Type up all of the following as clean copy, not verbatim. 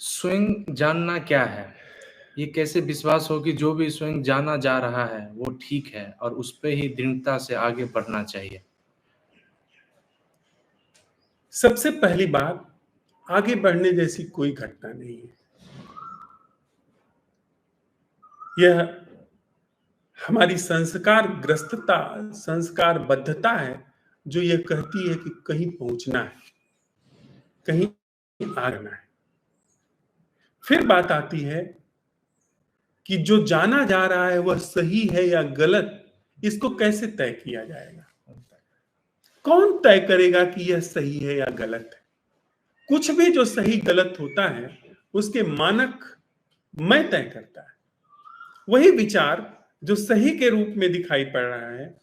स्वयं जानना क्या है? ये कैसे विश्वास हो कि जो भी स्वयं जाना जा रहा है, वो ठीक है और उस पे ही दृढ़ता से आगे बढ़ना चाहिए? सबसे पहली बात, आगे बढ़ने जैसी कोई घटना नहीं है। यह हमारी संस्कार ग्रस्तता, संस्कारबद्धता है जो यह कहती है कि कहीं पहुंचना है, कहीं आना है। फिर बात आती है कि जो जाना जा रहा है वह सही है या गलत, इसको कैसे तय किया जाएगा? कौन तय करेगा कि यह सही है या गलत है? कुछ भी जो सही गलत होता है उसके मानक मैं तय करता है। वही विचार जो सही के रूप में दिखाई पड़ रहा है,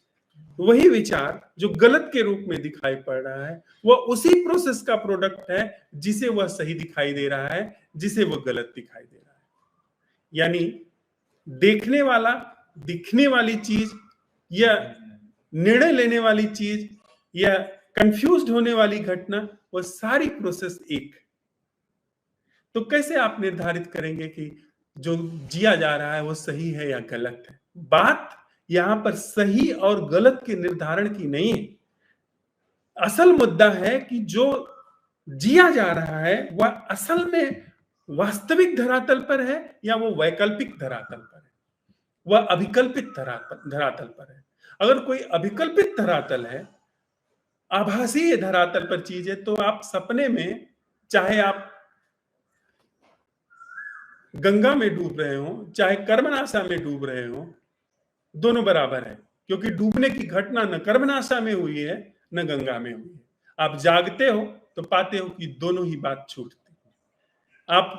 वही विचार जो गलत के रूप में दिखाई पड़ रहा है, वह उसी प्रोसेस का प्रोडक्ट है जिसे वह सही दिखाई दे रहा है, जिसे वह गलत दिखाई दे रहा है। यानी देखने वाला, दिखने वाली चीज या निर्णय लेने वाली चीज या कंफ्यूज्ड होने वाली घटना, वह सारी प्रोसेस एक है। तो कैसे आप निर्धारित करेंगे कि जो जिया जा रहा है वो सही है या गलत है? बात यहां पर सही और गलत के निर्धारण की नहीं है। असल मुद्दा है कि जो जिया जा रहा है वह असल में वास्तविक धरातल पर है या वो वैकल्पिक धरातल पर है, वह अभिकल्पित धरातल पर है। अगर कोई अभिकल्पित धरातल है, आभासी धरातल पर चीज है, तो आप सपने में चाहे आप गंगा में डूब रहे हो, चाहे कर्मनाशा में डूब रहे हो, दोनों बराबर है, क्योंकि डूबने की घटना न कर्मनाशा में हुई है न गंगा में हुई है। आप जागते हो तो पाते हो कि दोनों ही बात छूटती है। आप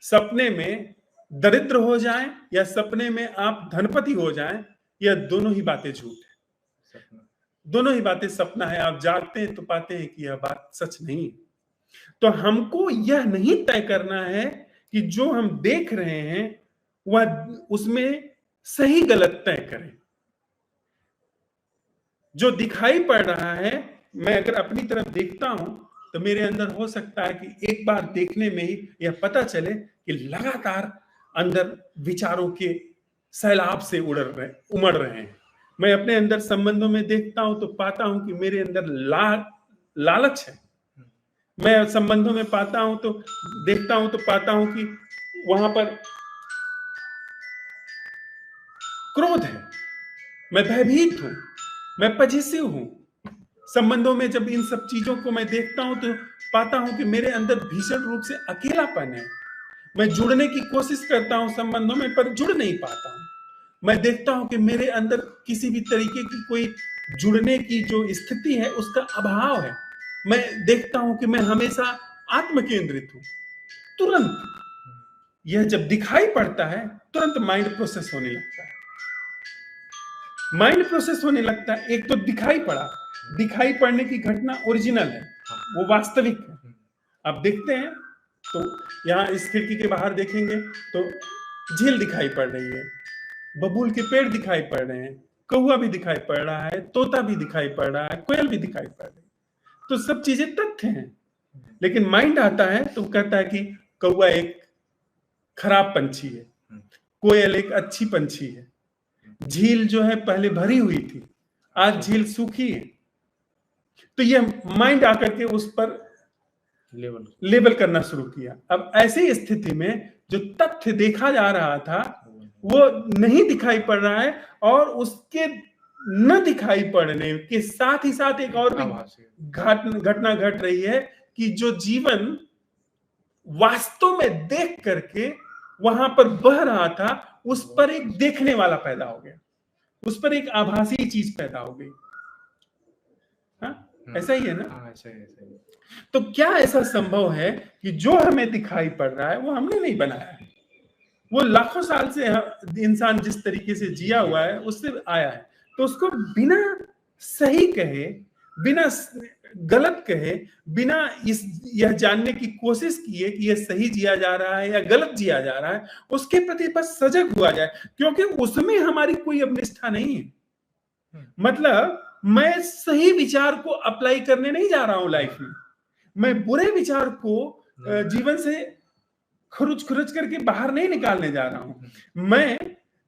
सपने में दरिद्र हो जाएं या सपने में आप धनपति हो जाएं, यह दोनों ही बातें झूठ है, दोनों ही बातें सपना है। आप जागते हैं तो पाते हैं कि यह बात सच नहीं है। तो हमको यह नहीं तय करना है कि जो हम देख रहे हैं वह उसमें सही गलत तय करें। जो दिखाई पड़ रहा है, मैं अगर अपनी तरफ देखता हूं तो मेरे अंदर हो सकता है कि एक बार देखने में ही यह पता चले कि लगातार अंदर विचारों के सैलाब से उमड़ रहे हैं। मैं अपने अंदर संबंधों में देखता हूं तो पाता हूं कि मेरे अंदर लालच है। मैं संबंधों में देखता हूं तो पाता हूं कि वहां पर क्रोध है, मैं भयभीत हूं, मैं पजेसिव हूं। संबंधों में जब इन सब चीजों को मैं देखता हूं तो पाता हूं कि मेरे अंदर भीषण रूप से अकेलापन है। मैं जुड़ने की कोशिश करता हूं संबंधों में, पर जुड़ नहीं पाता हूं। मैं देखता हूं कि मेरे अंदर किसी भी तरीके की कोई जुड़ने की जो स्थिति है उसका अभाव है। मैं देखता हूं कि मैं हमेशा आत्म केंद्रित हूं। तुरंत यह जब दिखाई पड़ता है, तुरंत माइंड प्रोसेस होने लगता है। माइंड प्रोसेस होने लगता है। एक तो दिखाई पड़ा, दिखाई पड़ने की घटना ओरिजिनल है, वो वास्तविक है। आप देखते हैं तो यहाँ इस खिड़की के बाहर देखेंगे तो झील दिखाई पड़ रही है, बबूल के पेड़ दिखाई पड़ रहे हैं, कौवा भी दिखाई पड़ रहा है, तोता भी दिखाई पड़ रहा है, कोयल भी दिखाई पड़ रही है। तो सब चीजें तथ्य हैं। लेकिन माइंड आता है तो कहता है कि कौवा एक खराब पंछी है, कोयल एक अच्छी पंछी है, झील जो है पहले भरी हुई थी, आज झील सूखी है। तो यह माइंड आकर के उस पर लेबल करना शुरू किया। अब ऐसी स्थिति में जो तथ्य देखा जा रहा था वो नहीं दिखाई पड़ रहा है, और उसके न दिखाई पड़ने के साथ ही साथ एक और भी घटना घट रही है कि जो जीवन वास्तव में देख करके वहां पर बह रहा था, उस पर एक देखने वाला पैदा हो गया, उस पर एक आभासी चीज पैदा हो गई। ऐसा ही है ना? ऐसा ही। तो क्या ऐसा संभव है कि जो हमें दिखाई पड़ रहा है वो हमने नहीं बनाया है? वो लाखों साल से इंसान जिस तरीके से जिया हुआ है उससे आया है। तो उसको बिना सही कहे, बिना गलत कहे, बिना यह जानने की कोशिश किए कि यह सही जिया जा रहा है या गलत जिया जा रहा है, उसके प्रति बस सजग हुआ जाए, क्योंकि उसमें हमारी कोई अब निष्ठा नहीं है। मतलब मैं सही विचार को अप्लाई करने नहीं जा रहा हूं लाइफ में, मैं बुरे विचार को जीवन से खुरुच खुरुच करके बाहर नहीं निकालने जा रहा हूं। मैं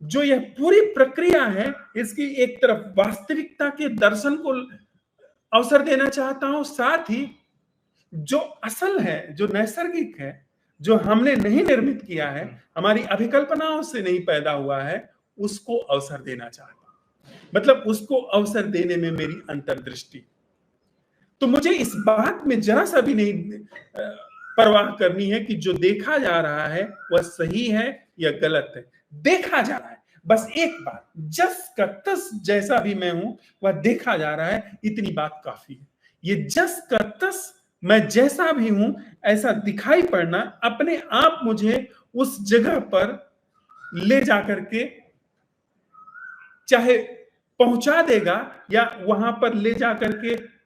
जो यह पूरी प्रक्रिया है, इसकी एक तरफ वास्तविकता के दर्शन को अवसर देना चाहता हूं, साथ ही जो असल है, जो नैसर्गिक है, जो हमने नहीं निर्मित किया है, हमारी अभिकल्पनाओं से नहीं पैदा हुआ है, उसको अवसर देना चाहता हूं। मतलब उसको अवसर देने में मेरी अंतर्दृष्टि। तो मुझे इस बात में जरा सा भी नहीं परवाह करनी है कि जो देखा जा रहा है वह सही है या गलत है। देखा जा रहा है, बस एक बात, जस का तस जैसा भी मैं हूं वह देखा जा रहा है, इतनी बात काफी है। ये जस का तस मैं जैसा भी हूं ऐसा दिखाई पड़ना अपने आप मुझे उस जगह पर ले जाकर के चाहे पहुंचा देगा या वहां पर ले जाकर के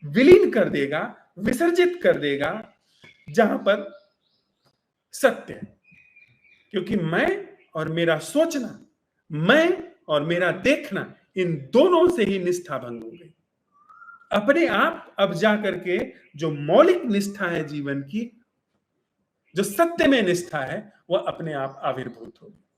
विलीन कर देगा, विसर्जित कर देगा, जहां पर सत्य है। क्योंकि मैं और मेरा सोचना, मैं और मेरा देखना, इन दोनों से ही निष्ठा भंग हो गई। अपने आप अब जा करके जो मौलिक निष्ठा है जीवन की, जो सत्य में निष्ठा है, वह अपने आप आविर्भूत होगी।